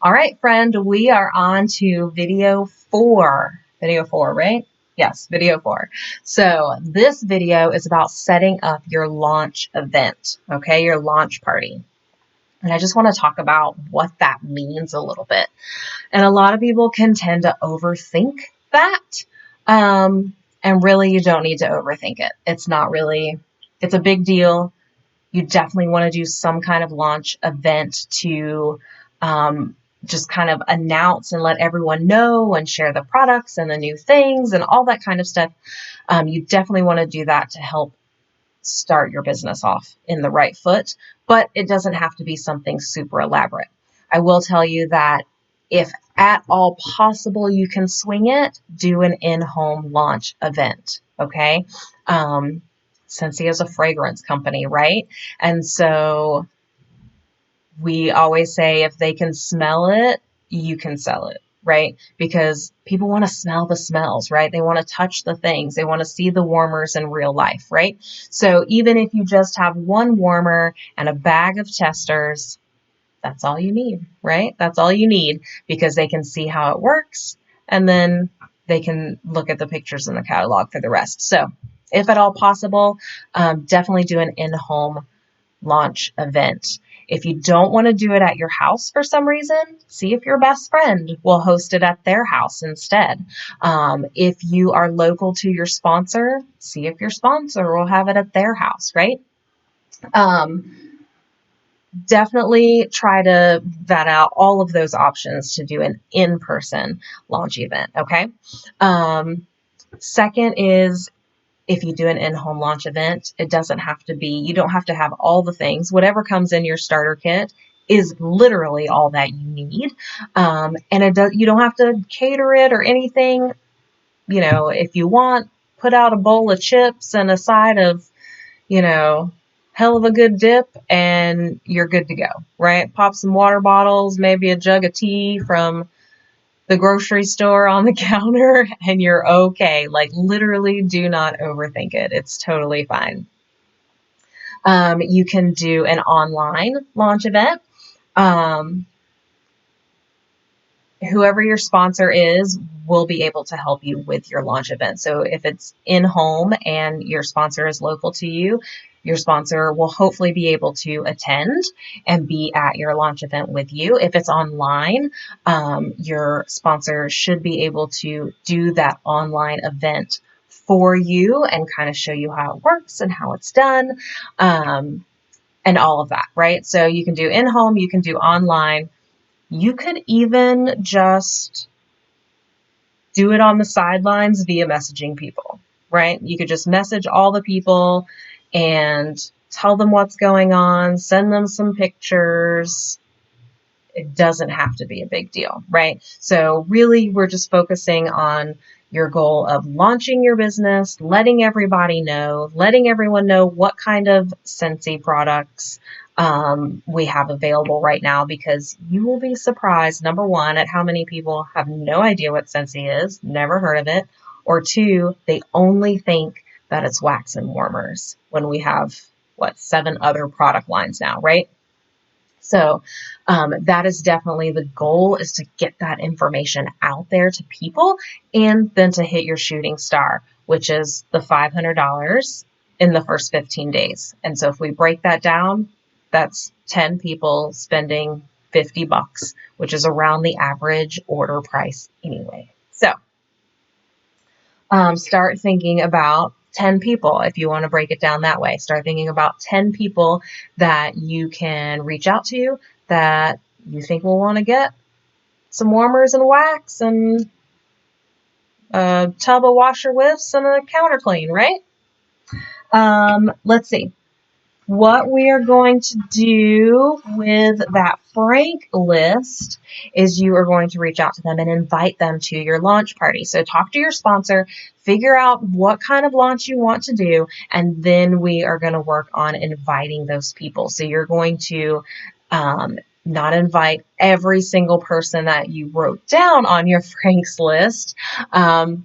All right, friend, we are on to video 4. Video 4, right? Yes, video 4. So this video is about setting up your launch event, okay, your launch party. And I just want to talk about what that means a little bit. And a lot of people can tend to overthink that. And really, you don't need to overthink it. It's not really, it's a big deal. You definitely want to do some kind of launch event to just kind of announce and let everyone know and share the products and the new things and all that kind of stuff. You definitely want to do that to help start your business off in the right foot, but it doesn't have to be something super elaborate. I will tell you that if at all possible you can swing it, do an in-home launch event, okay? Scentsy is a fragrance company, right? And so we always say if they can smell it, you can sell it, right? Because people want to smell the smells, right? They want to touch the things. They want to see the warmers in real life, right? So even if you just have one warmer and a bag of testers, that's all you need, right? That's all you need because they can see how it works and then they can look at the pictures in the catalog for the rest. So if at all possible, definitely do an in-home launch event. If you don't want to do it at your house for some reason, see if your best friend will host it at their house instead. If you are local to your sponsor, see if your sponsor will have it at their house, right? Definitely try to vet out all of those options to do an in-person launch event, okay? Second is if you do an in-home launch event, it doesn't have to be, you don't have to have all the things. Whatever comes in your starter kit is literally all that you need. And you don't have to cater it or anything. You know, if you want, put out a bowl of chips and a side of, hell of a good dip and you're good to go, right? Pop some water bottles, maybe a jug of tea from the grocery store on the counter and you're okay. Like literally do not overthink it. It's totally fine. You can do an online launch event. Whoever your sponsor is will be able to help you with your launch event. So if it's in home and your sponsor is local to you, your sponsor will hopefully be able to attend and be at your launch event with you. If it's online, your sponsor should be able to do that online event for you and kind of show you how it works and how it's done, and all of that, right? So you can do in-home, you can do online. You could even just do it on the sidelines via messaging people, right? You could just message all the people and tell them what's going on, send them some pictures. It doesn't have to be a big deal, right? So really, we're just focusing on your goal of launching your business, letting everybody know, letting everyone know what kind of Scentsy products we have available right now, because you will be surprised, number one, at how many people have no idea what Scentsy is, never heard of it, or two, they only think that it's wax and warmers when we have, 7 other product lines now, right? So that is definitely the goal, is to get that information out there to people and then to hit your shooting star, which is the $500 in the first 15 days. And so if we break that down, that's 10 people spending $50, which is around the average order price anyway. So start thinking about 10 people, if you want to break it down that way. Start thinking about 10 people that you can reach out to that you think will want to get some warmers and wax and a tub of washer whiffs and a counter clean, right? Let's see. What we are going to do with that Frank list is you are going to reach out to them and invite them to your launch party. So talk to your sponsor, figure out what kind of launch you want to do, and then we are going to work on inviting those people. So you're going to not invite every single person that you wrote down on your Frank's list, but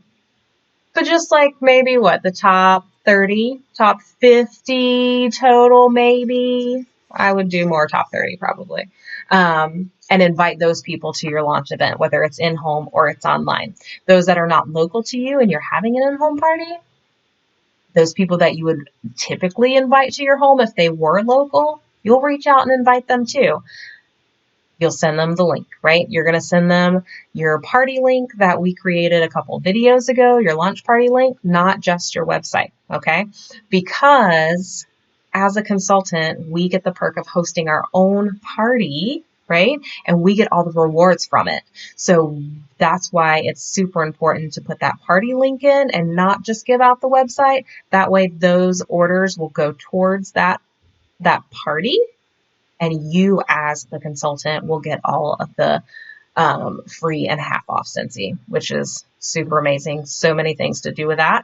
just like maybe the top 30, top 50 total, maybe. I would do more top 30 probably. and invite those people to your launch event, whether it's in-home or it's online. Those that are not local to you and you're having an in-home party, those people that you would typically invite to your home if they were local, you'll reach out and invite them too. You'll send them the link, right? You're going to send them your party link that we created a couple videos ago, your launch party link, not just your website, okay? Because as a consultant, we get the perk of hosting our own party, right? And we get all the rewards from it. So that's why it's super important to put that party link in and not just give out the website. That way those orders will go towards that party, and you as the consultant will get all of the free and half off Scentsy, which is super amazing. So many things to do with that,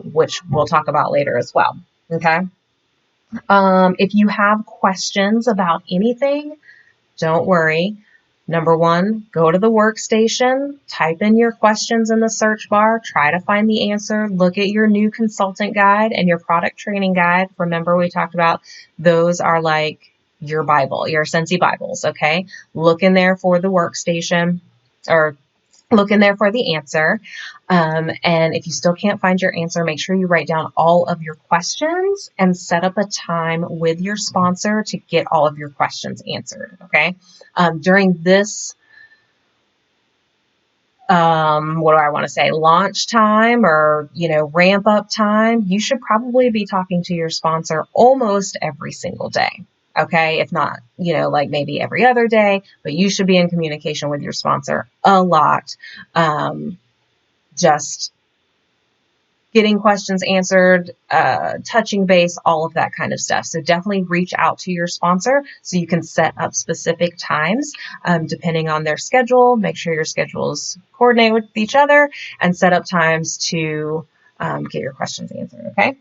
which we'll talk about later as well. Okay. If you have questions about anything, don't worry. Number one, go to the workstation, type in your questions in the search bar, try to find the answer, look at your new consultant guide and your product training guide. Remember, we talked about those are like your Bible, your Scentsy Bibles, okay? Look in there for the workstation, or look in there for the answer. And if you still can't find your answer, make sure you write down all of your questions and set up a time with your sponsor to get all of your questions answered, okay? During this, what do I want to say, launch time or, ramp up time, you should probably be talking to your sponsor almost every single day. Okay, if not, like maybe every other day, but you should be in communication with your sponsor a lot. Just getting questions answered, touching base, all of that kind of stuff. So definitely reach out to your sponsor so you can set up specific times depending on their schedule. Make sure your schedules coordinate with each other and set up times to get your questions answered. Okay.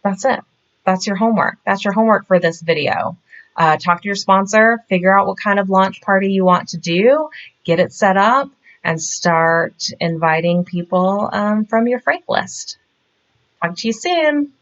That's it. That's your homework. That's your homework for this video. Talk to your sponsor, figure out what kind of launch party you want to do, get it set up, and start inviting people from your Frank list. Talk to you soon.